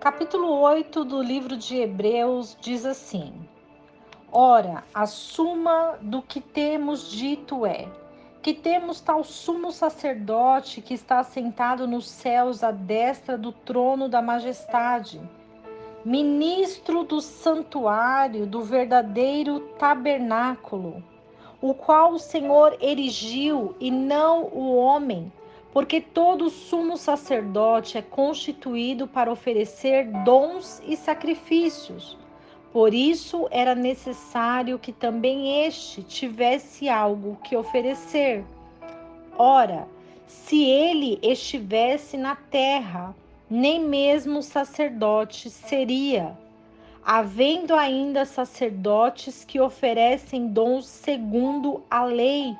capítulo 8 do livro de Hebreus diz assim: Ora, a suma do que temos dito é que temos tal sumo sacerdote que está assentado nos céus à destra do trono da majestade, ministro do santuário do verdadeiro tabernáculo, o qual o Senhor erigiu e não o homem, porque todo sumo sacerdote é constituído para oferecer dons e sacrifícios. Por isso era necessário que também este tivesse algo que oferecer. Ora, se ele estivesse na terra, nem mesmo sacerdote seria, havendo ainda sacerdotes que oferecem dons segundo a lei,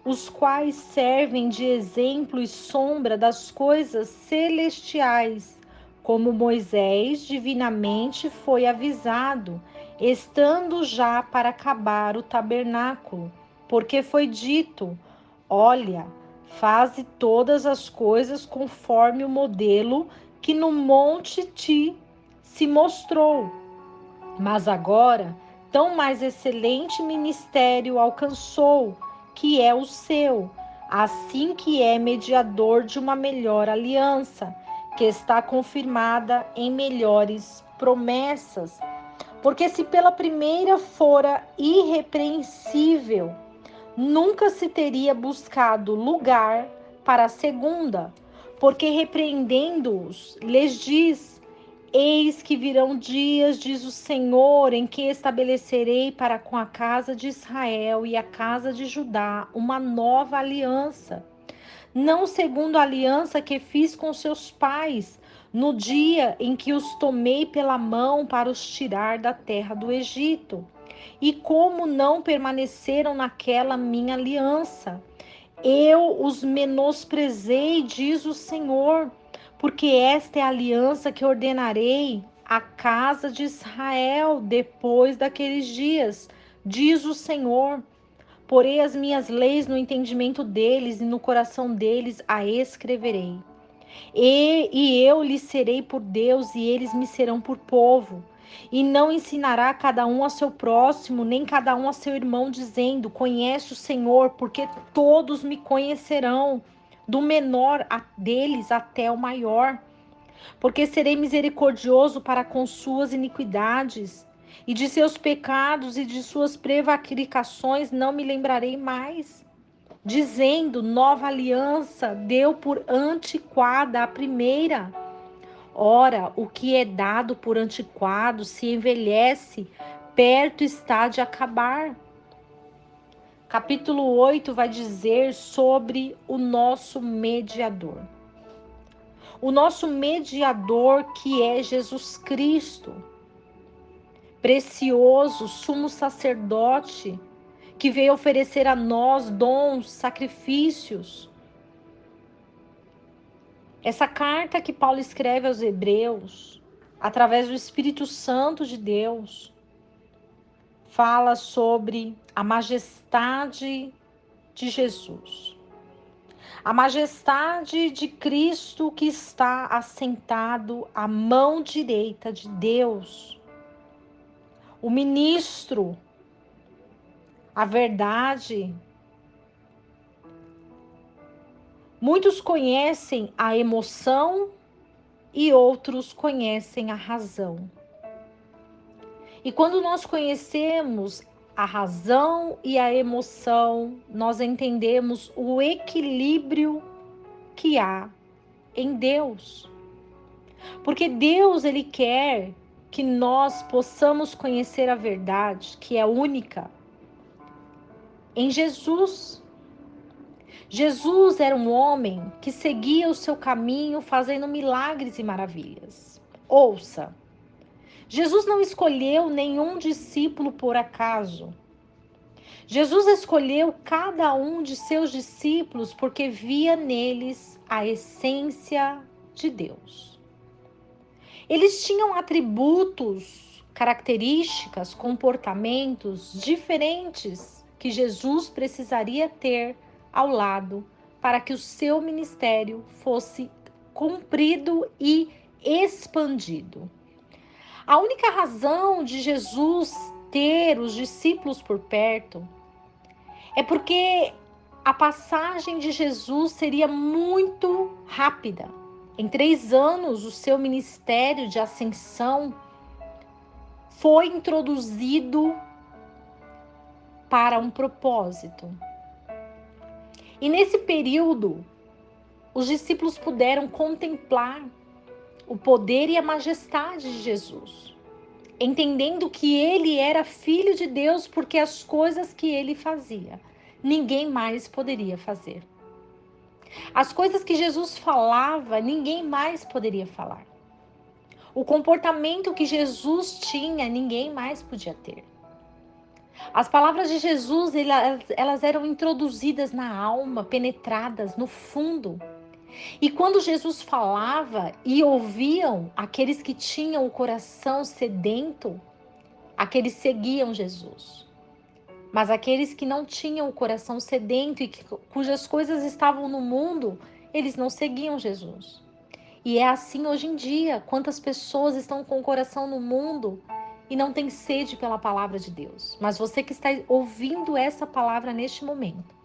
os quais servem de exemplo e sombra das coisas celestiais, como Moisés divinamente foi avisado, estando já para acabar o tabernáculo, porque foi dito: Olha, faze todas as coisas conforme o modelo que no monte ti se mostrou. Mas agora, tão mais excelente ministério alcançou, que é o seu, assim que é mediador de uma melhor aliança, que está confirmada em melhores promessas. Porque se pela primeira fora irrepreensível, nunca se teria buscado lugar para a segunda, porque repreendendo-os, lhes diz: Eis que virão dias, diz o Senhor, em que estabelecerei para com a casa de Israel e a casa de Judá uma nova aliança, não segundo a aliança que fiz com seus pais, no dia em que os tomei pela mão para os tirar da terra do Egito. E como não permaneceram naquela minha aliança, eu os menosprezei, diz o Senhor, porque esta é a aliança que ordenarei à casa de Israel depois daqueles dias, diz o Senhor. Porei as minhas leis no entendimento deles e no coração deles a escreverei. E eu lhes serei por Deus e eles me serão por povo. E não ensinará cada um a seu próximo, nem cada um a seu irmão, dizendo: Conhece o Senhor, porque todos me conhecerão, do menor deles até o maior. Porque serei misericordioso para com suas iniquidades, e de seus pecados e de suas prevaricações não me lembrarei mais. Dizendo: Nova aliança deu por antiquada a primeira. Ora, o que é dado por antiquado se envelhece, perto está de acabar. Capítulo 8 vai dizer sobre o nosso mediador. O nosso mediador, que é Jesus Cristo, precioso sumo sacerdote, que veio oferecer a nós dons, sacrifícios. Essa carta que Paulo escreve aos Hebreus, através do Espírito Santo de Deus, fala sobre a majestade de Jesus. A majestade de Cristo que está assentado à mão direita de Deus. O ministro, a verdade. Muitos conhecem a emoção e outros conhecem a razão. E quando nós conhecemos a razão e a emoção, nós entendemos o equilíbrio que há em Deus. Porque Deus, ele quer que nós possamos conhecer a verdade, que é única, em Jesus. Jesus era um homem que seguia o seu caminho fazendo milagres e maravilhas. Ouça, Jesus não escolheu nenhum discípulo por acaso. Jesus escolheu cada um de seus discípulos porque via neles a essência de Deus. Eles tinham atributos, características, comportamentos diferentes que Jesus precisaria ter ao lado para que o seu ministério fosse cumprido e expandido. A única razão de Jesus ter os discípulos por perto é porque a passagem de Jesus seria muito rápida. Em 3 anos, o seu ministério de ascensão foi introduzido para um propósito. E nesse período, os discípulos puderam contemplar o poder e a majestade de Jesus, entendendo que ele era filho de Deus, porque as coisas que ele fazia, ninguém mais poderia fazer. As coisas que Jesus falava, ninguém mais poderia falar. O comportamento que Jesus tinha, ninguém mais podia ter. As palavras de Jesus, elas eram introduzidas na alma, penetradas no fundo. E quando Jesus falava e ouviam aqueles que tinham o coração sedento, aqueles seguiam Jesus. Mas aqueles que não tinham o coração sedento e cujas coisas estavam no mundo, eles não seguiam Jesus. E é assim hoje em dia, quantas pessoas estão com o coração no mundo e não têm sede pela palavra de Deus. Mas você que está ouvindo essa palavra neste momento,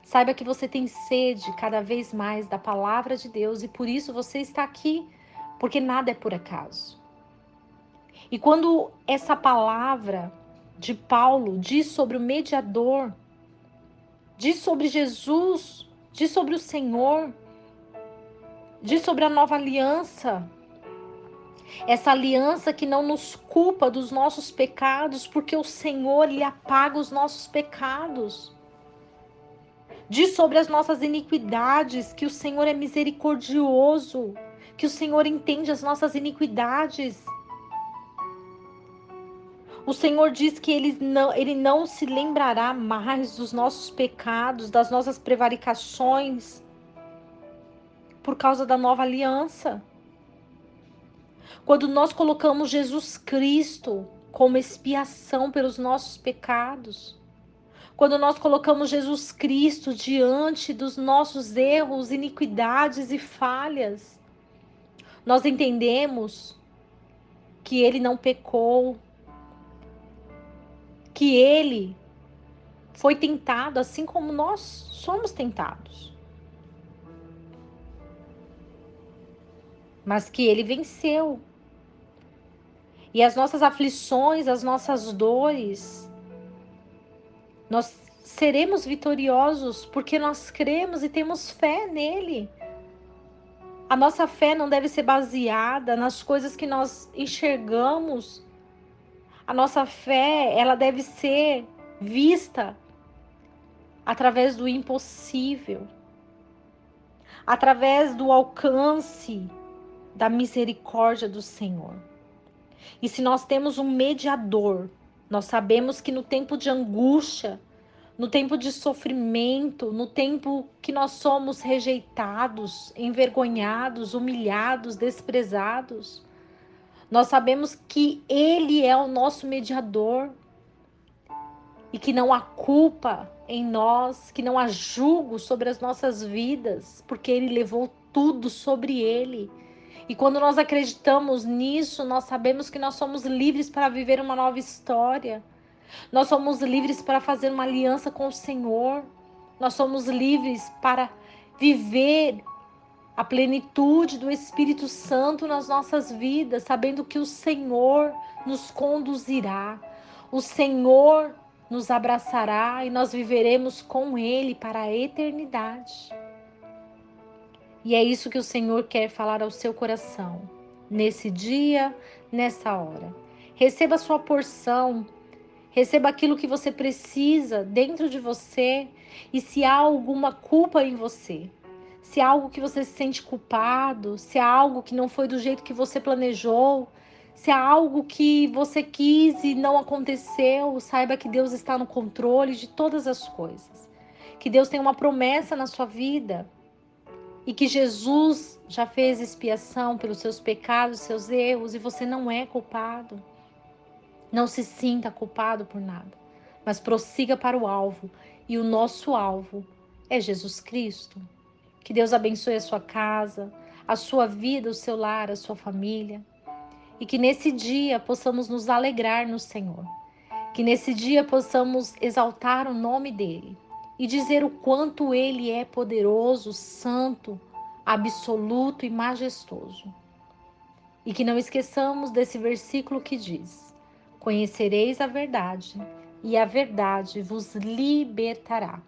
saiba que você tem sede cada vez mais da palavra de Deus e por isso você está aqui, porque nada é por acaso. E quando essa palavra de Paulo diz sobre o mediador, diz sobre Jesus, diz sobre o Senhor, diz sobre a nova aliança, essa aliança que não nos culpa dos nossos pecados, porque o Senhor lhe apaga os nossos pecados. Diz sobre as nossas iniquidades, que o Senhor é misericordioso, que o Senhor entende as nossas iniquidades. O Senhor diz que Ele não se lembrará mais dos nossos pecados, das nossas prevaricações, por causa da nova aliança. Quando nós colocamos Jesus Cristo como expiação pelos nossos pecados, quando nós colocamos Jesus Cristo diante dos nossos erros, iniquidades e falhas, nós entendemos que Ele não pecou, que Ele foi tentado assim como nós somos tentados, mas que Ele venceu. E as nossas aflições, as nossas dores, nós seremos vitoriosos porque nós cremos e temos fé nele. A nossa fé não deve ser baseada nas coisas que nós enxergamos. A nossa fé, ela deve ser vista através do impossível, através do alcance da misericórdia do Senhor. E se nós temos um mediador, nós sabemos que no tempo de angústia, no tempo de sofrimento, no tempo que nós somos rejeitados, envergonhados, humilhados, desprezados, nós sabemos que Ele é o nosso mediador e que não há culpa em nós, que não há julgo sobre as nossas vidas, porque Ele levou tudo sobre Ele. E quando nós acreditamos nisso, nós sabemos que nós somos livres para viver uma nova história. Nós somos livres para fazer uma aliança com o Senhor. Nós somos livres para viver a plenitude do Espírito Santo nas nossas vidas, sabendo que o Senhor nos conduzirá. O Senhor nos abraçará e nós viveremos com Ele para a eternidade. E é isso que o Senhor quer falar ao seu coração, nesse dia, nessa hora. Receba a sua porção, receba aquilo que você precisa dentro de você e se há alguma culpa em você, se há algo que você se sente culpado, se há algo que não foi do jeito que você planejou, se há algo que você quis e não aconteceu, saiba que Deus está no controle de todas as coisas. Que Deus tem uma promessa na sua vida. E que Jesus já fez expiação pelos seus pecados, seus erros, e você não é culpado. Não se sinta culpado por nada, mas prossiga para o alvo. E o nosso alvo é Jesus Cristo. Que Deus abençoe a sua casa, a sua vida, o seu lar, a sua família. E que nesse dia possamos nos alegrar no Senhor. Que nesse dia possamos exaltar o nome dEle e dizer o quanto Ele é poderoso, santo, absoluto e majestoso. E que não esqueçamos desse versículo que diz: Conhecereis a verdade, e a verdade vos libertará.